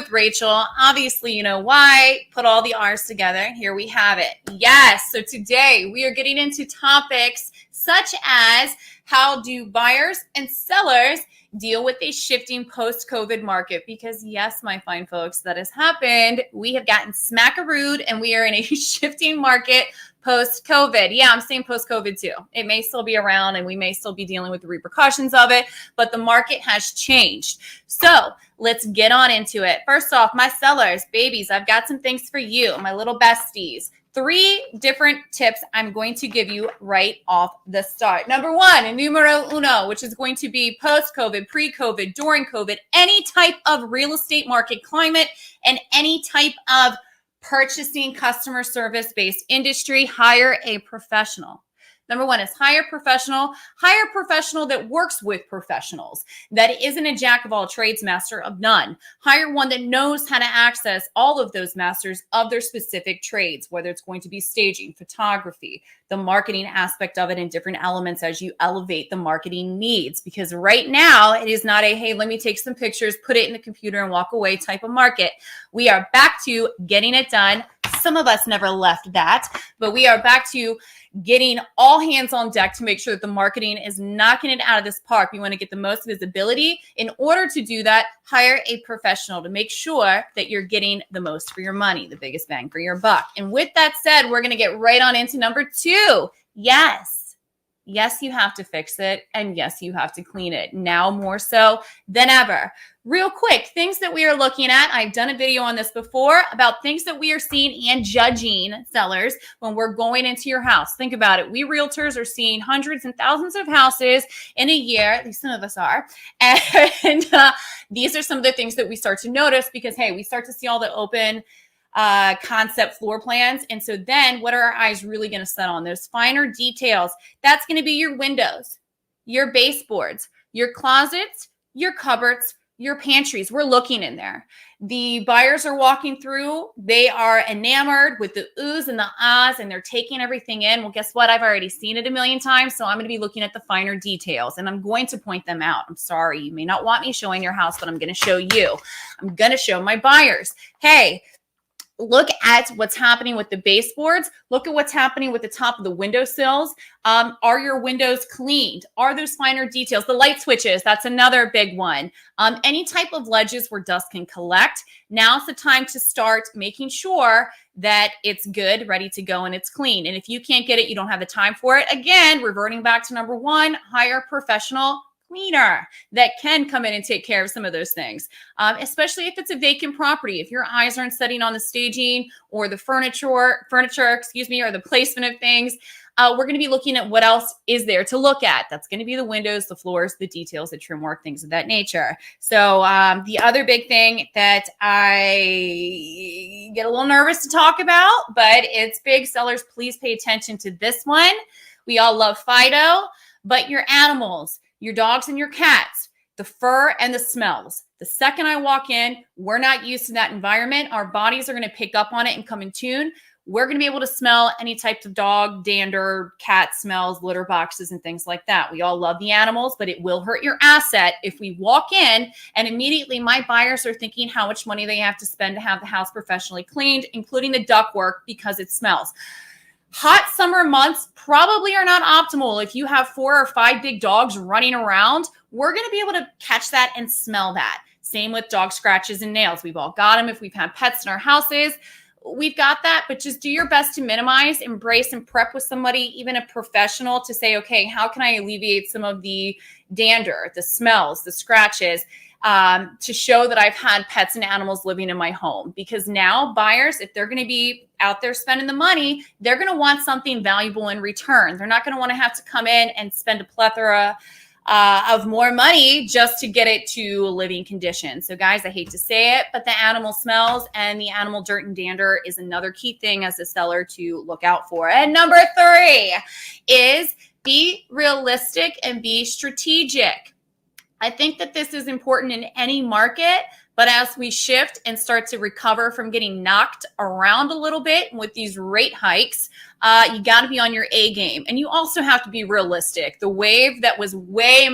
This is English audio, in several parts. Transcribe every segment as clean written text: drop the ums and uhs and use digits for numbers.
with Rachel. Obviously, you know why. Put all the R's together. Here we have it. Yes. So today we are getting into topics such as how do buyers and sellers deal with a shifting post-COVID market? Because yes, my fine folks, that has happened. We have gotten smackarooed and we are in a shifting market post-COVID. Yeah, I'm saying post-COVID too. It may still be around and we may still be dealing with the repercussions of it, but the market has changed. So let's get on into it. First off, my sellers, babies, I've got some things for you, my little besties. 3 different tips I'm going to give you right off the start. Number 1, numero uno, which is going to be post-COVID, pre-COVID, during COVID, any type of real estate market climate and any type of purchasing customer service-based industry, hire a professional. Number 1 is hire a professional that works with professionals, that isn't a jack of all trades, master of none. Hire one that knows how to access all of those masters of their specific trades, whether it's going to be staging, photography, the marketing aspect of it, and different elements as you elevate the marketing needs. Because right now it is not a, hey, let me take some pictures, put it in the computer and walk away type of market. We are back to getting it done. Some of us never left that, but we are back to getting all hands on deck to make sure that the marketing is knocking it out of this park. You want to get the most visibility. In order to do that, hire a professional to make sure that you're getting the most for your money, the biggest bang for your buck. And with that said, we're going to get right on into number 2. Yes, you have to fix it. And yes, you have to clean it now more so than ever. Real quick, things that we are looking at. I've done a video on this before about things that we are seeing and judging sellers when we're going into your house. Think about it. We realtors are seeing hundreds and thousands of houses in a year. At least some of us are. And these are some of the things that we start to notice because, hey, we start to see all the open concept floor plans. And so then what are our eyes really going to set on? Those finer details. That's going to be your windows, your baseboards, your closets, your cupboards, your pantries. We're looking in there. The buyers are walking through. They are enamored with the oohs and the ahs, and they're taking everything in. Well, guess what? I've already seen it a million times. So I'm going to be looking at the finer details and I'm going to point them out. I'm sorry. You may not want me showing your house, but I'm going to show you. I'm going to show my buyers. Hey, look at what's happening with the baseboards. Look at what's happening with the top of the windowsills. Are your windows cleaned? Are those finer details? The light switches, that's another big one. Any type of ledges where dust can collect. Now's the time to start making sure that it's good, ready to go, and it's clean. And if you can't get it, you don't have the time for it. Again, reverting back to number 1, hire a professional cleaner that can come in and take care of some of those things, especially if it's a vacant property. If your eyes aren't setting on the staging or the furniture, or the placement of things, we're going to be looking at what else is there to look at. That's going to be the windows, the floors, the details, the trim work, things of that nature. So the other big thing that I get a little nervous to talk about, but it's big. Sellers, please pay attention to this one. We all love Fido, but your animals, your dogs and your cats, the fur and the smells. The second I walk in, we're not used to that environment. Our bodies are going to pick up on it and come in tune. We're going to be able to smell any types of dog, dander, cat smells, litter boxes, and things like that. We all love the animals, but it will hurt your asset if we walk in and immediately my buyers are thinking how much money they have to spend to have the house professionally cleaned, including the ductwork because it smells. Hot summer months probably are not optimal. If you have 4 or 5 big dogs running around, we're going to be able to catch that and smell that. Same with dog scratches and nails. We've all got them. If we've had pets in our houses, we've got that, but just do your best to minimize, embrace, and prep with somebody, even a professional, to say, okay, how can I alleviate some of the dander, the smells, the scratches, to show that I've had pets and animals living in my home. Because now buyers, if they're going to be out there spending the money, they're going to want something valuable in return. They're not going to want to have to come in and spend a plethora of more money just to get it to a living condition. So guys, I hate to say it, but the animal smells and the animal dirt and dander is another key thing as a seller to look out for. And number 3 is be realistic and be strategic. I think that this is important in any market, but as we shift and start to recover from getting knocked around a little bit with these rate hikes, you got to be on your A game. And you also have to be realistic. The wave that was way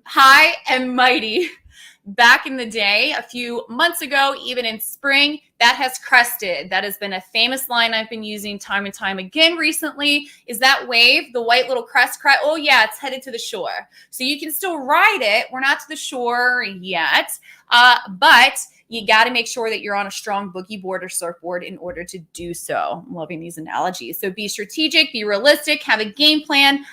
high and mighty back in the day, a few months ago, even in spring, that has crested. That has been a famous line I've been using time and time again recently, is that wave, the white little crest. Oh yeah, it's headed to the shore. So you can still ride it. We're not to the shore yet, but you got to make sure that you're on a strong boogie board or surfboard in order to do so. I'm loving these analogies. So be strategic, be realistic, have a game plan.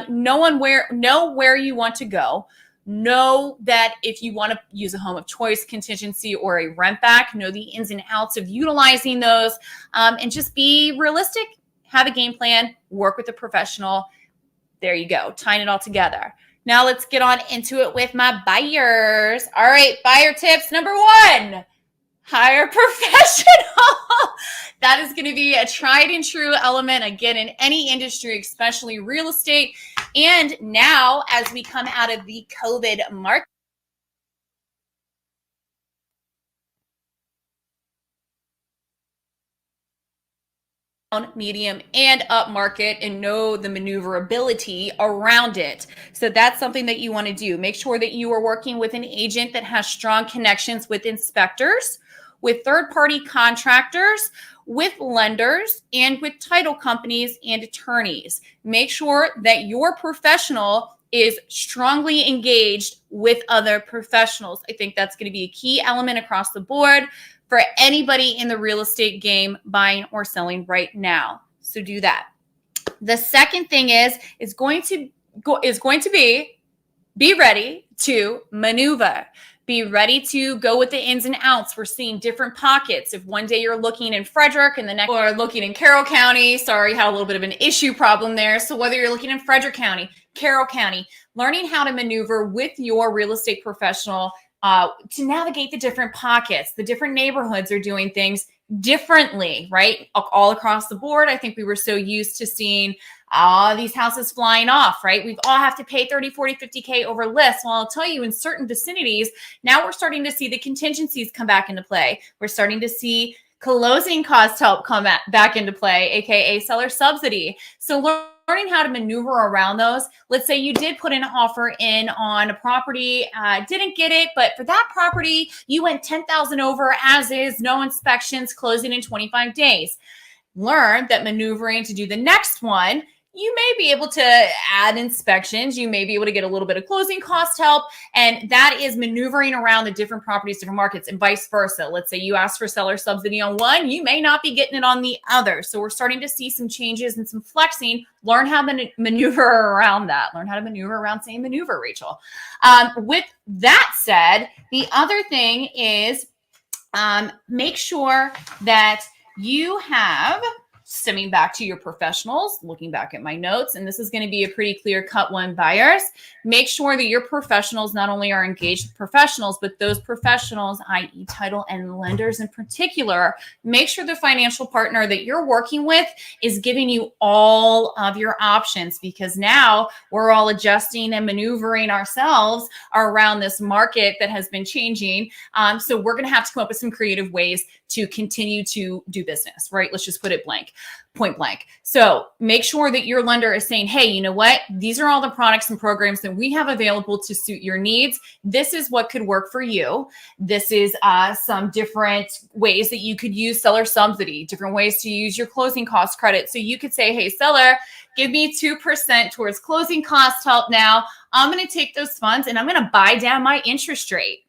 Know where you want to go. Know that if you want to use a home of choice contingency or a rent back, know the ins and outs of utilizing those, and just be realistic, have a game plan, work with a professional. There you go, tying it all together. Now let's get on into it with my buyers. All right, buyer tips. Number 1, hire a professional. That is going to be a tried and true element, again, in any industry, especially real estate. And now, as we come out of the COVID market, medium and up market, and know the maneuverability around it. So that's something that you want to do. Make sure that you are working with an agent that has strong connections with inspectors, with third-party contractors, with lenders, and with title companies and attorneys. Make sure that your professional is strongly engaged with other professionals. I think that's going to be a key element across the board for anybody in the real estate game, buying or selling right now. So do that. The second thing is going to be ready to maneuver. Be ready to go with the ins and outs. We're seeing different pockets. If one day you're looking in Frederick and the next or looking in Carroll County, sorry, had a little bit of an issue problem there. So whether you're looking in Frederick County, Carroll County, learning how to maneuver with your real estate professional to navigate the different pockets. The different neighborhoods are doing things differently, right? All across the board. I think we were so used to seeing these houses flying off, right? We all have to pay 30, 40, 50K over list. Well, I'll tell you, in certain vicinities, now we're starting to see the contingencies come back into play. We're starting to see closing cost help come back into play, AKA seller subsidy. So learning how to maneuver around those. Let's say you did put an offer in on a property, didn't get it, but for that property, you went 10,000 over as is, no inspections, closing in 25 days. Learn that maneuvering to do the next one, you may be able to add inspections. You may be able to get a little bit of closing cost help. And that is maneuvering around the different properties, different markets, and vice versa. Let's say you ask for seller subsidy on one, you may not be getting it on the other. So we're starting to see some changes and some flexing. Learn how to maneuver around that. Learn how to maneuver around saying maneuver, Rachel. With that said, the other thing is make sure that you have, stemming back to your professionals, looking back at my notes, and this is going to be a pretty clear-cut one, buyers. Make sure that your professionals not only are engaged with professionals, but those professionals, i.e. title and lenders in particular, make sure the financial partner that you're working with is giving you all of your options, because now we're all adjusting and maneuvering ourselves around this market that has been changing. So we're going to have to come up with some creative ways to continue to do business, right? Let's just put it point blank. So make sure that your lender is saying, hey, you know what? These are all the products and programs that we have available to suit your needs. This is what could work for you. This is some different ways that you could use seller subsidy, different ways to use your closing cost credit. So you could say, hey, seller, give me 2% towards closing cost help now. I'm going to take those funds and I'm going to buy down my interest rate.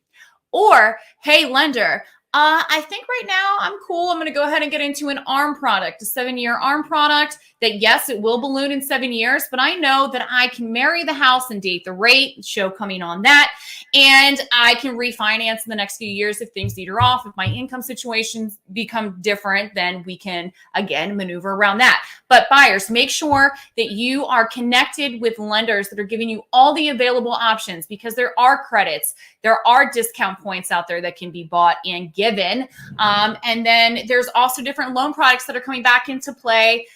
Or, hey, lender, I think right now I'm cool. I'm going to go ahead and get into an ARM product, a 7-year ARM product that, yes, it will balloon in 7 years, but I know that I can marry the house and date the rate, show coming on that, and I can refinance in the next few years if things teeter off. If my income situations become different, then we can, again, maneuver around that. But buyers, make sure that you are connected with lenders that are giving you all the available options, because there are credits, there are discount points out there that can be bought and given. And then there's also different loan products that are coming back into play.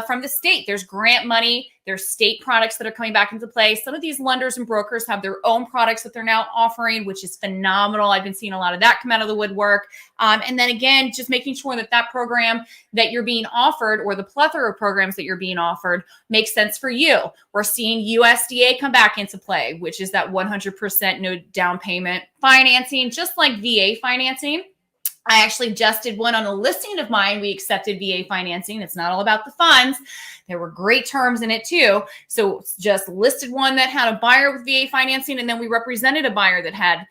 from the state. There's grant money. There's state products that are coming back into play. Some of these lenders and brokers have their own products that they're now offering, which is phenomenal. I've been seeing a lot of that come out of the woodwork. And then again, just making sure that that program that you're being offered or the plethora of programs that you're being offered makes sense for you. We're seeing USDA come back into play, which is that 100% no down payment financing, just like VA financing. I actually just did one on a listing of mine. We accepted VA financing. It's not all about the funds. There were great terms in it too. So just listed one that had a buyer with VA financing, and then we represented a buyer that had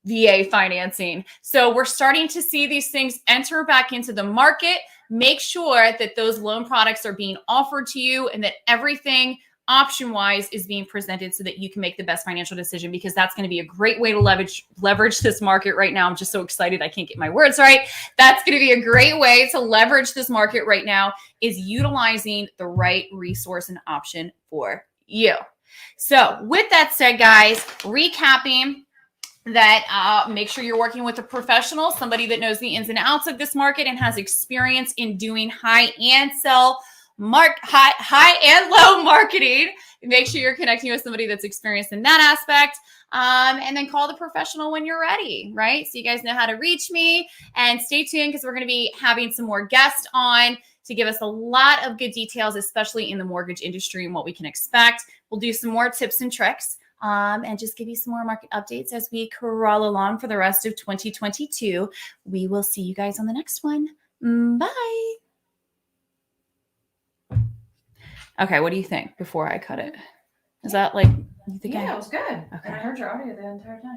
VA financing. So we're starting to see these things enter back into the market. Make sure that those loan products are being offered to you and that everything option-wise is being presented so that you can make the best financial decision, because that's going to be a great way to leverage this market right now. I'm just so excited. I can't get my words right. That's going to be a great way to leverage this market right now, is utilizing the right resource and option for you. So with that said, guys, recapping that, make sure you're working with a professional, somebody that knows the ins and outs of this market and has experience in doing high and low marketing. Make sure you're connecting with somebody that's experienced in that aspect. And then call the professional when you're ready, right? So you guys know how to reach me, and stay tuned because we're going to be having some more guests on to give us a lot of good details, especially in the mortgage industry and what we can expect. We'll do some more tips and tricks, and just give you some more market updates as we crawl along for the rest of 2022. We will see you guys on the next one. Bye. Okay, what do you think before I cut it? Is that like, you think Yeah, it was good. Okay. I heard your audio the entire time.